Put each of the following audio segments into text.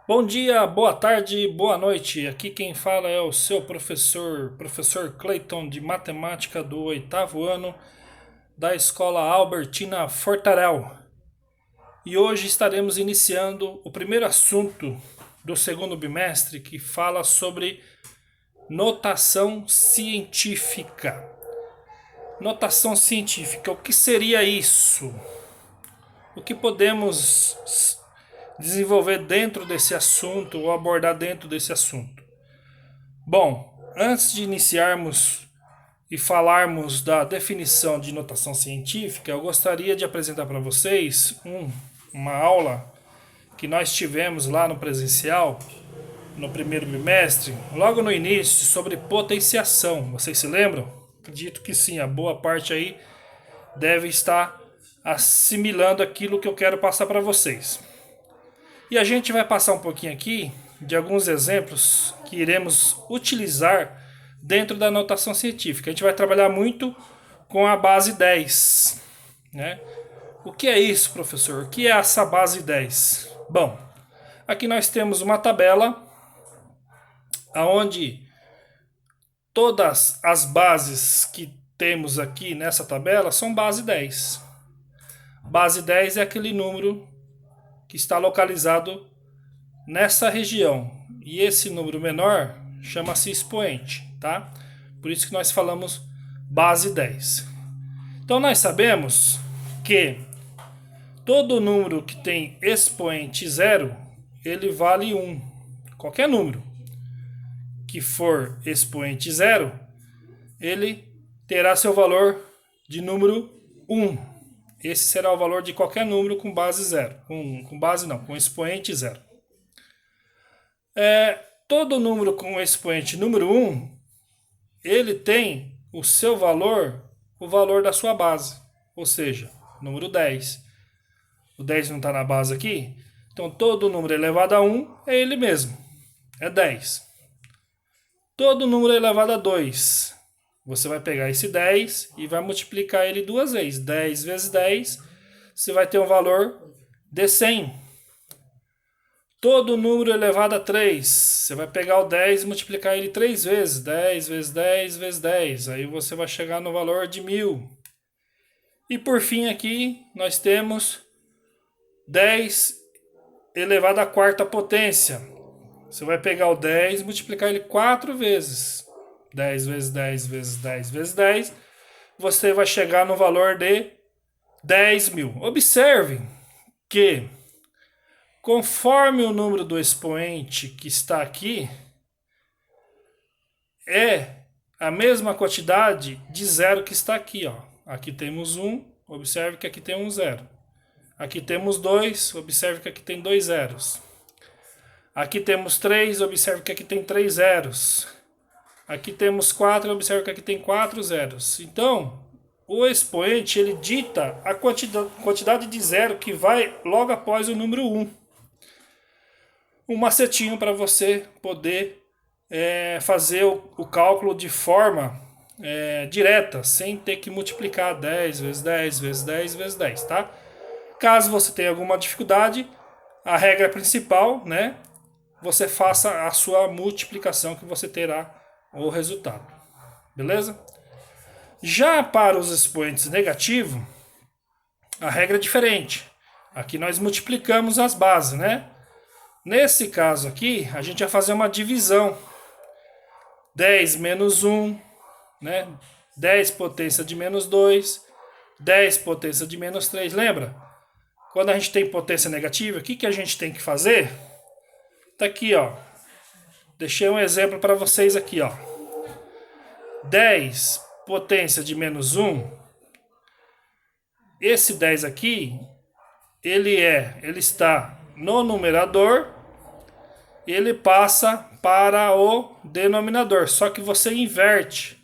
Bom dia, boa tarde, boa noite. Aqui quem fala é o seu professor Clayton de matemática do oitavo ano da Escola Albertina Fortarel. E hoje estaremos iniciando o primeiro assunto do segundo bimestre que fala sobre notação científica. Notação científica, o que seria isso? O que podemos desenvolver dentro desse assunto ou abordar dentro desse assunto? Bom, antes de iniciarmos e falarmos da definição de notação científica, eu gostaria de apresentar para vocês uma aula que nós tivemos lá no presencial, no primeiro bimestre, logo no início, sobre potenciação. Vocês se lembram? Acredito que sim, a boa parte aí deve estar assimilando aquilo que eu quero passar para vocês. E a gente vai passar um pouquinho aqui de alguns exemplos que iremos utilizar dentro da notação científica. A gente vai trabalhar muito com a base 10, né? O que é isso, professor? O que é essa base 10? Bom, aqui nós temos uma tabela onde todas as bases que temos aqui nessa tabela são base 10. Base 10 é aquele número que está localizado nessa região. E esse número menor chama-se expoente, tá? Por isso que nós falamos base 10. Então nós sabemos que todo número que tem expoente zero, ele vale 1. Qualquer número que for expoente zero, ele terá seu valor de número 1. Esse será o valor de qualquer número com base zero. Com expoente zero. Todo número com expoente número 1, ele tem o seu valor, o valor da sua base. Ou seja, número 10. O 10 não está na base aqui. Então, todo número elevado a 1 é ele mesmo. É 10. Todo número elevado a 2. Você vai pegar esse 10 e vai multiplicar ele duas vezes. 10 vezes 10, você vai ter um valor de 100. Todo número elevado a 3, você vai pegar o 10 e multiplicar ele 3 vezes. 10 vezes 10 vezes 10. Aí você vai chegar no valor de 1000. E por fim aqui nós temos 10 elevado à quarta potência. Você vai pegar o 10 e multiplicar ele 4 vezes. 10 vezes 10 vezes 10 vezes 10. Você vai chegar no valor de 10.000. Observe que conforme o número do expoente que está aqui é a mesma quantidade de zero que está aqui, ó. Aqui temos 1, observe que aqui tem um zero. Aqui temos 2, observe que aqui tem 2 zeros. Aqui temos 3, observe que aqui tem 3 zeros. Aqui temos 4, observe que aqui tem 4 zeros. Então, o expoente ele dita a quantidade de zero que vai logo após o número 1. Um macetinho para você poder fazer o cálculo de forma direta, sem ter que multiplicar 10 vezes 10 vezes 10 vezes 10, tá? Caso você tenha alguma dificuldade, a regra principal, né? Você faça a sua multiplicação que você terá o resultado. Beleza? Já para os expoentes negativos, a regra é diferente. Aqui nós multiplicamos as bases, né? Nesse caso aqui, a gente vai fazer uma divisão. 10 menos 1, né? 10 potência de menos 2, 10 potência de menos 3. Lembra? Quando a gente tem potência negativa, o que a gente tem que fazer? Tá aqui, ó. Deixei um exemplo para vocês aqui, ó. 10 potência de menos 1. Esse 10 aqui, ele está no numerador, ele passa para o denominador. Só que você inverte.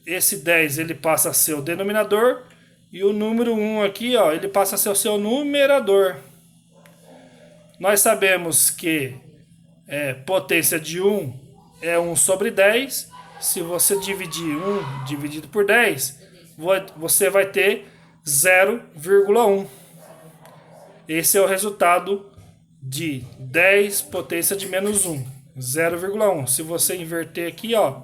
Esse 10 ele passa a ser o denominador e o número 1 aqui, ó, ele passa a ser o seu numerador. Nós sabemos que potência de 1 é 1 sobre 10. Se você dividir 1 dividido por 10, você vai ter 0,1. Esse é o resultado de 10 potência de menos 1, 0,1. Se você inverter aqui, ó,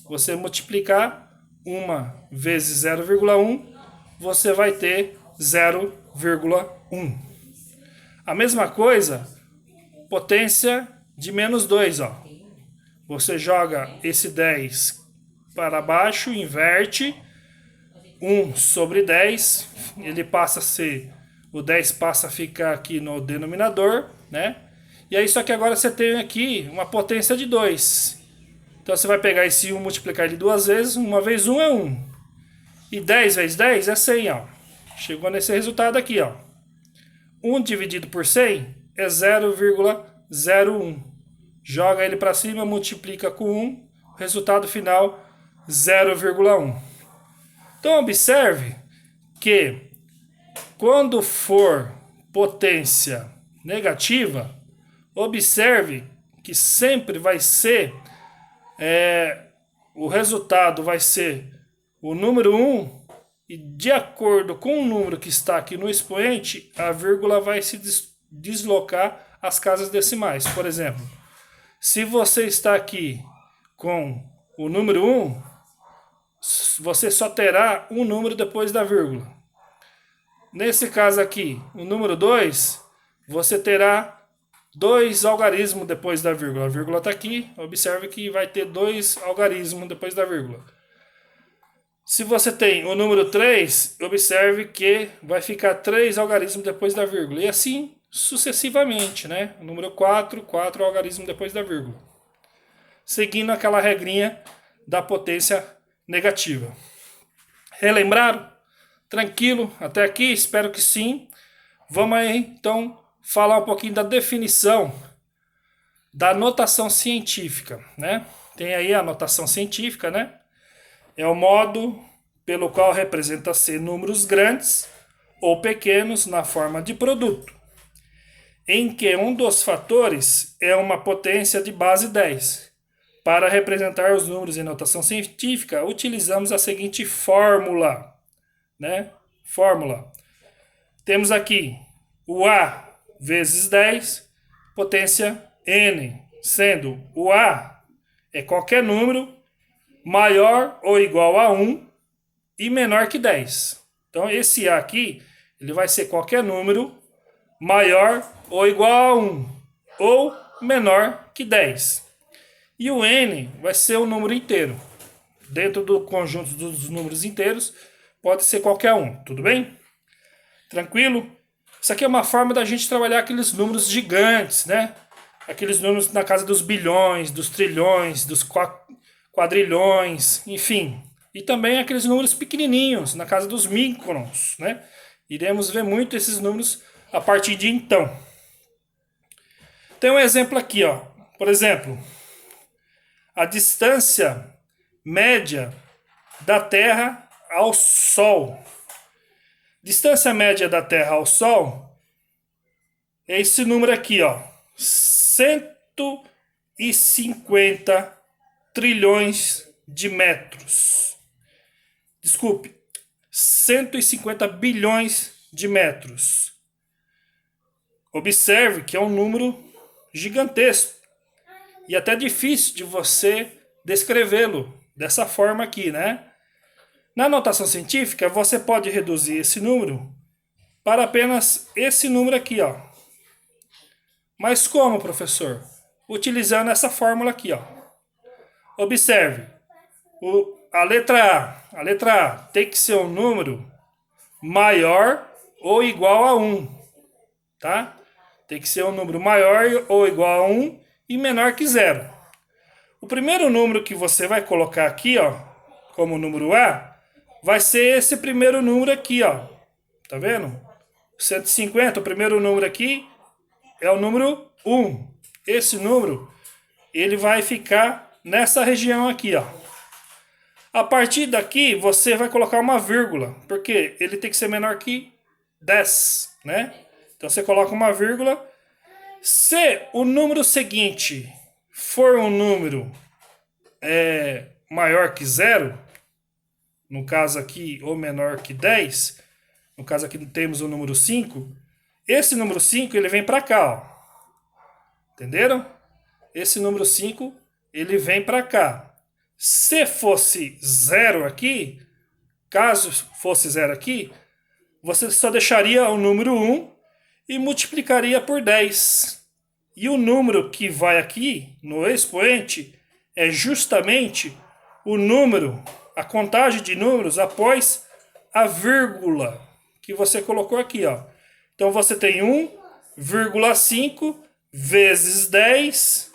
você multiplicar 1 vezes 0,1, você vai ter 0,1. A mesma coisa, potência de menos 2, ó. Você joga esse 10 para baixo, inverte, 1 sobre 10, ele passa a ser, o 10 passa a ficar aqui no denominador, né? E aí só que agora você tem aqui uma potência de 2. Então você vai pegar esse 1 e multiplicar ele duas vezes, uma vez 1 é 1. E 10 vezes 10 é 100, ó. Chegou nesse resultado aqui, ó. 1 dividido por 100 é 0,01. Joga ele para cima, multiplica com 1, resultado final 0,1. Então observe que quando for potência negativa, observe que sempre vai ser, o resultado vai ser o número 1, e de acordo com o número que está aqui no expoente, a vírgula vai se deslocar às casas decimais. Por exemplo, se você está aqui com o número 1, você só terá um número depois da vírgula. Nesse caso aqui, o número 2, você terá 2 algarismos depois da vírgula. A vírgula está aqui, observe que vai ter 2 algarismos depois da vírgula. Se você tem o número 3, observe que vai ficar 3 algarismos depois da vírgula. E assim sucessivamente, né? O número 4, 4 algarismos depois da vírgula. Seguindo aquela regrinha da potência negativa. Relembraram? Tranquilo? Até aqui? Espero que sim. Vamos aí, então, falar um pouquinho da definição da notação científica, né? Tem aí a notação científica, né? É o modo pelo qual representa-se números grandes ou pequenos na forma de produto, em que um dos fatores é uma potência de base 10. Para representar os números em notação científica, utilizamos a seguinte fórmula, né? Fórmula. Temos aqui o A vezes 10, potência N, sendo o A é qualquer número maior ou igual a 1 e menor que 10. Então esse A aqui, ele vai ser qualquer número maior ou igual a 1 ou menor que 10. E o N vai ser o número inteiro. Dentro do conjunto dos números inteiros, pode ser qualquer um, tudo bem? Tranquilo? Isso aqui é uma forma da gente trabalhar aqueles números gigantes, né? Aqueles números na casa dos bilhões, dos trilhões, dos quadrilhões, enfim. E também aqueles números pequenininhos, na casa dos microns, né? Iremos ver muito esses números a partir de então. Tem um exemplo aqui, ó. Por exemplo, a distância média da Terra ao Sol. Distância média da Terra ao Sol é esse número aqui, ó. 150 trilhões de metros. Desculpe, 150 bilhões de metros. Observe que é um número gigantesco e até difícil de você descrevê-lo dessa forma aqui, né? Na notação científica, você pode reduzir esse número para apenas esse número aqui, ó. Mas como, professor? Utilizando essa fórmula aqui, ó. Observe, a letra A tem que ser um número maior ou igual a 1, tá? Tem que ser um número maior ou igual a 1 e menor que 0. O primeiro número que você vai colocar aqui, ó, como número A, vai ser esse primeiro número aqui, ó. Tá vendo? 150, o primeiro número aqui é o número 1. Esse número, ele vai ficar nessa região aqui, ó. A partir daqui, você vai colocar uma vírgula, porque ele tem que ser menor que 10, né? Então você coloca uma vírgula. Se o número seguinte for um número maior que 0, no caso aqui, ou menor que 10, no caso aqui temos o número 5, esse número 5 ele vem para cá, ó. Entenderam? Esse número 5, ele vem para cá. Se fosse 0 aqui, caso fosse 0 aqui, você só deixaria o número 1 e multiplicaria por 10. E o número que vai aqui no expoente é justamente o número, a contagem de números após a vírgula que você colocou aqui, ó. Então você tem 1,5 vezes 10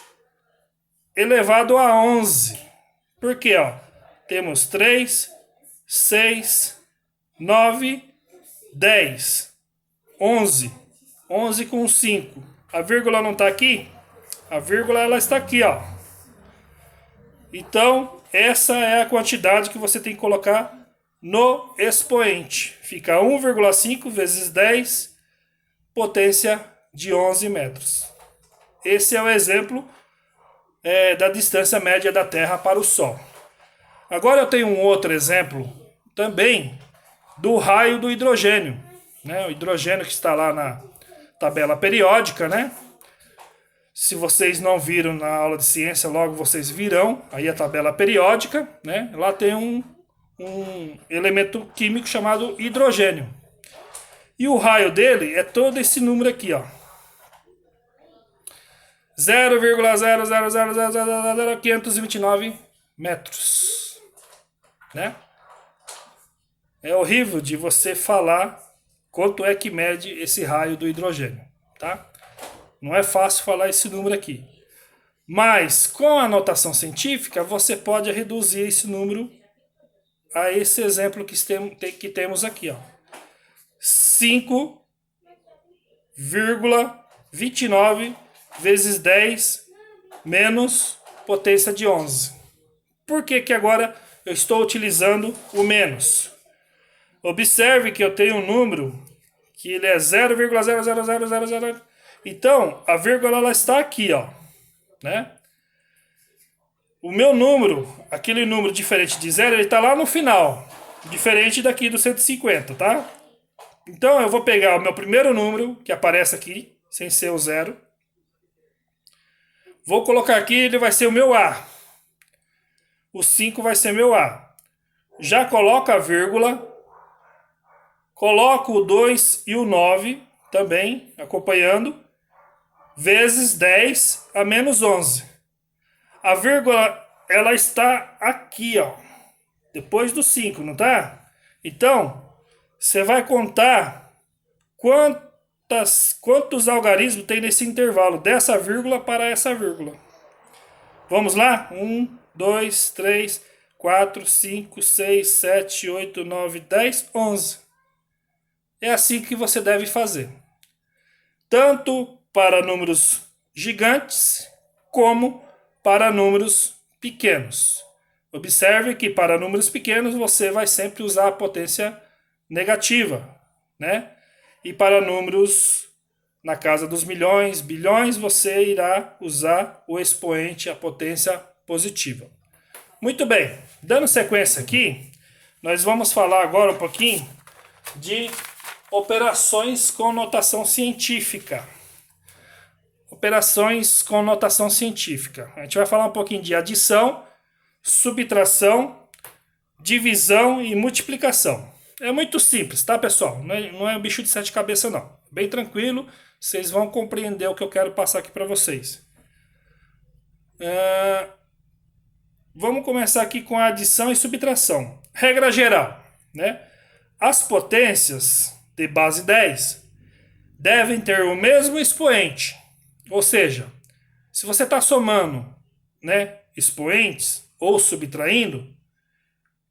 elevado a 11. Por quê, ó? Temos 3, 6, 9, 10, 11. 11 com 5. A vírgula não está aqui? A vírgula ela está aqui, ó. Então, essa é a quantidade que você tem que colocar no expoente. Fica 1,5 vezes 10, potência de 11 metros. Esse é o exemplo da distância média da Terra para o Sol. Agora eu tenho um outro exemplo também do raio do hidrogênio, né? O hidrogênio que está lá na tabela periódica, né? Se vocês não viram na aula de ciência, logo vocês virão aí a tabela periódica, né? Lá tem um elemento químico chamado hidrogênio. E o raio dele é todo esse número aqui, ó. 0,0000529 metros, né? É horrível de você falar quanto é que mede esse raio do hidrogênio, tá? Não é fácil falar esse número aqui. Mas com a notação científica, você pode reduzir esse número a esse exemplo que temos aqui, ó. 5,29 vezes 10 menos potência de 11. Por que que agora eu estou utilizando o menos? Observe que eu tenho um número que ele é 0,00000. Então, a vírgula ela está aqui, ó, né? O meu número, aquele número diferente de 0, ele está lá no final, diferente daqui do 150, tá? Então, eu vou pegar o meu primeiro número, que aparece aqui, sem ser o 0. Vou colocar aqui, ele vai ser o meu A. O 5 vai ser meu A. Já coloco a vírgula. Coloco o 2 e o 9 também, acompanhando. Vezes 10 a menos 11. A vírgula, ela está aqui, ó. Depois do 5, não tá? Então, você vai contar quantos algarismos tem nesse intervalo, dessa vírgula para essa vírgula. Vamos lá? 1, 2, 3, 4, 5, 6, 7, 8, 9, 10, 11. É assim que você deve fazer. Tanto para números gigantes, como para números pequenos. Observe que para números pequenos você vai sempre usar a potência negativa, né? E para números na casa dos milhões, bilhões, você irá usar o expoente, a potência positiva. Muito bem, dando sequência aqui, nós vamos falar agora um pouquinho de operações com notação científica. Operações com notação científica. A gente vai falar um pouquinho de adição, subtração, divisão e multiplicação. É muito simples, tá, pessoal? Não é um bicho de sete cabeças, não. Bem tranquilo, vocês vão compreender o que eu quero passar aqui para vocês. Vamos começar aqui com a adição e subtração. Regra geral, né? As potências de base 10 devem ter o mesmo expoente. Ou seja, se você está somando, né, expoentes ou subtraindo,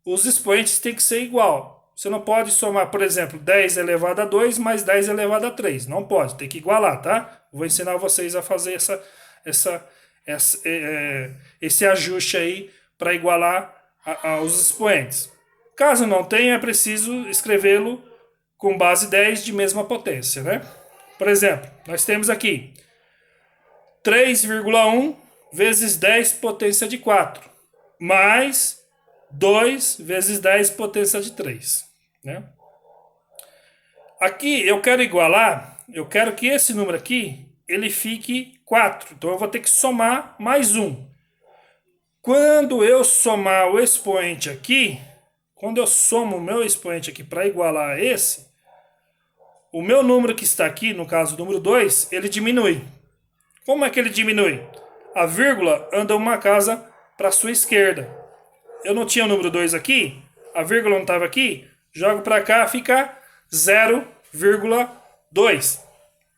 os expoentes têm que ser igual. Você não pode somar, por exemplo, 10 elevado a 2 mais 10 elevado a 3. Não pode, tem que igualar, tá? Vou ensinar vocês a fazer esse ajuste aí para igualar os expoentes. Caso não tenha, é preciso escrevê-lo com base 10 de mesma potência, né? Por exemplo, nós temos aqui 3,1 vezes 10 potência de 4, mais 2 vezes 10 potência de 3. Né? Aqui eu quero igualar, eu quero que esse número aqui ele fique 4. Então eu vou ter que somar mais 1. Quando eu somar o expoente aqui, quando eu somo o meu expoente aqui para igualar a esse, o meu número que está aqui, no caso o número 2, ele diminui. Como é que ele diminui? A vírgula anda uma casa para a sua esquerda. Eu não tinha o número 2 aqui, a vírgula não estava aqui, jogo para cá, fica 0,2.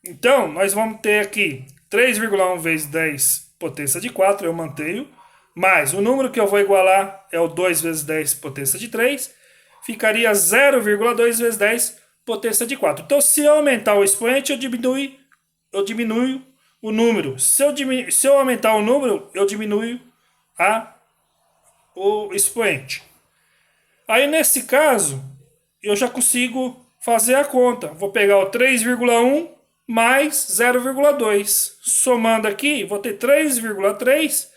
Então, nós vamos ter aqui 3,1 vezes 10 potência de 4, eu mantenho, mais o número que eu vou igualar é o 2 vezes 10 potência de 3, ficaria 0,2 vezes 10 potência de 4. Então, se eu aumentar o expoente, eu diminuo o número. Se eu aumentar o número, eu diminuo o expoente. Aí, nesse caso, eu já consigo fazer a conta. Vou pegar o 3,1 mais 0,2. Somando aqui, vou ter 3,3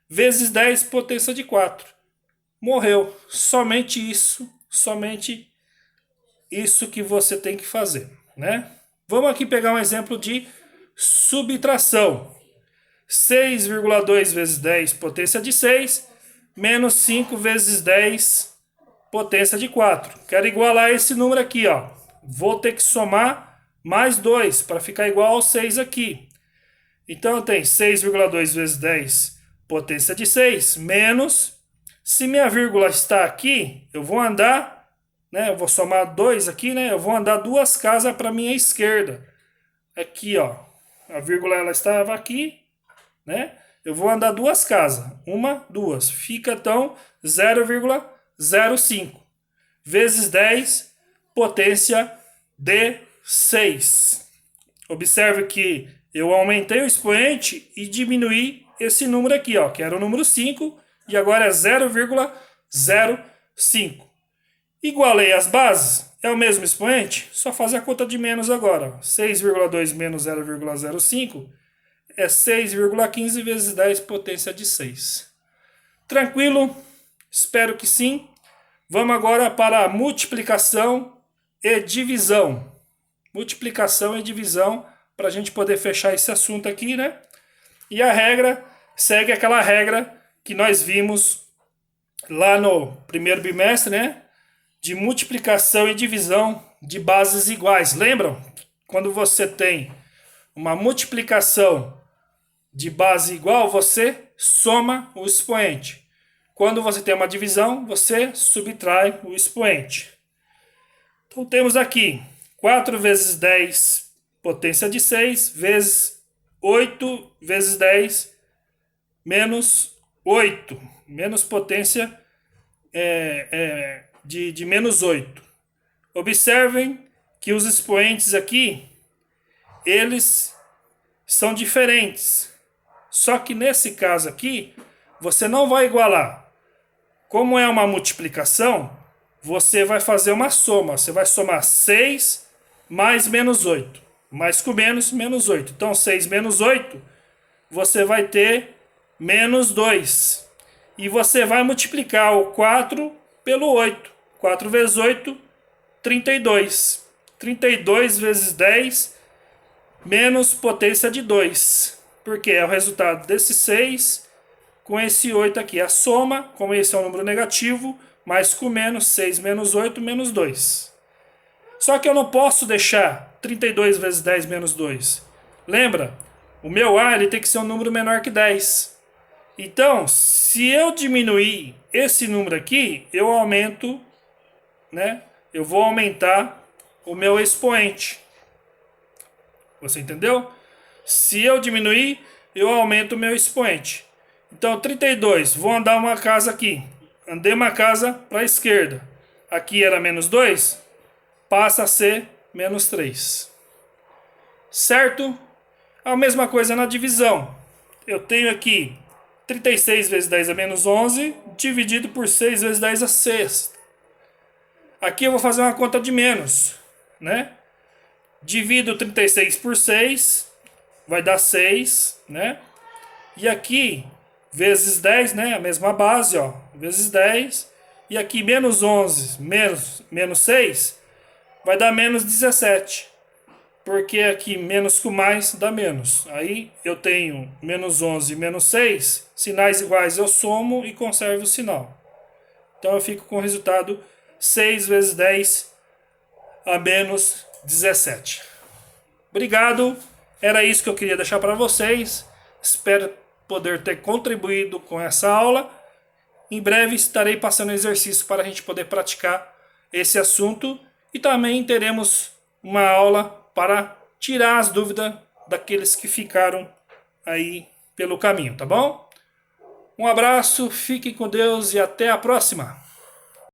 vezes 10 potência de 4. Morreu. Somente isso que você tem que fazer, né? Vamos aqui pegar um exemplo de subtração. 6,2 vezes 10 potência de 6 menos 5 vezes 10 potência de 4. Quero igualar esse número aqui, ó. Vou ter que somar mais 2 para ficar igual ao 6 aqui. Então eu tenho 6,2 vezes 10 potência de 6 menos, se minha vírgula está aqui, eu vou andar, né? Eu vou somar 2 aqui, né? Eu vou andar 2 casas para minha esquerda. Aqui, ó. A vírgula ela estava aqui, né? Eu vou andar 2 casas. 1, 2. Fica então 0,05 vezes 10 potência de 6. Observe que eu aumentei o expoente e diminuí esse número aqui, ó, que era o número 5, e agora é 0,05. Igualei as bases, é o mesmo expoente, só fazer a conta de menos agora. 6,2 menos 0,05 é 6,15 vezes 10 potência de 6. Tranquilo? Espero que sim. Vamos agora para a multiplicação e divisão. Multiplicação e divisão, para a gente poder fechar esse assunto aqui, né? E a regra segue aquela regra que nós vimos lá no primeiro bimestre, né? De multiplicação e divisão de bases iguais. Lembram? Quando você tem uma multiplicação de base igual, você soma o expoente. Quando você tem uma divisão, você subtrai o expoente. Então temos aqui 4 vezes 10 potência de 6 vezes 8 vezes 10 menos 8. Menos potência de menos 8. Observem que os expoentes aqui, eles são diferentes. Só que nesse caso aqui, você não vai igualar. Como é uma multiplicação, você vai fazer uma soma. Você vai somar 6 mais menos 8. Mais com menos, menos 8. Então, 6 menos 8, você vai ter menos 2. E você vai multiplicar o 4 pelo 8. 4 vezes 8, 32. 32 vezes 10 menos potência de 2. Porque é o resultado desse 6 com esse 8 aqui. A soma, como esse é um número negativo, mais com menos, 6 menos 8, menos 2. Só que eu não posso deixar 32 vezes 10 menos 2. Lembra? O meu A ele tem que ser um número menor que 10. Então, se eu diminuir esse número aqui, eu aumento, né? Eu vou aumentar o meu expoente. Você entendeu? Se eu diminuir, eu aumento o meu expoente. Então, 32, vou andar uma casa aqui. Andei uma casa para a esquerda. Aqui era menos 2, passa a ser menos 3. Certo? A mesma coisa na divisão. Eu tenho aqui 36 vezes 10 é menos 11, dividido por 6 vezes 10 é 6. Aqui eu vou fazer uma conta de menos, né? Divido 36 por 6, vai dar 6, né? E aqui, vezes 10, né? A mesma base, ó. Vezes 10. E aqui, menos 11, menos 6, vai dar menos 17. porque aqui menos com mais dá menos. Aí eu tenho menos 11 e menos 6, sinais iguais eu somo e conservo o sinal. Então eu fico com o resultado 6 vezes 10 a menos 17. Obrigado, era isso que eu queria deixar para vocês. Espero poder ter contribuído com essa aula. Em breve estarei passando exercício para a gente poder praticar esse assunto. E também teremos uma aula para tirar as dúvidas daqueles que ficaram aí pelo caminho, tá bom? Um abraço, fiquem com Deus e até a próxima!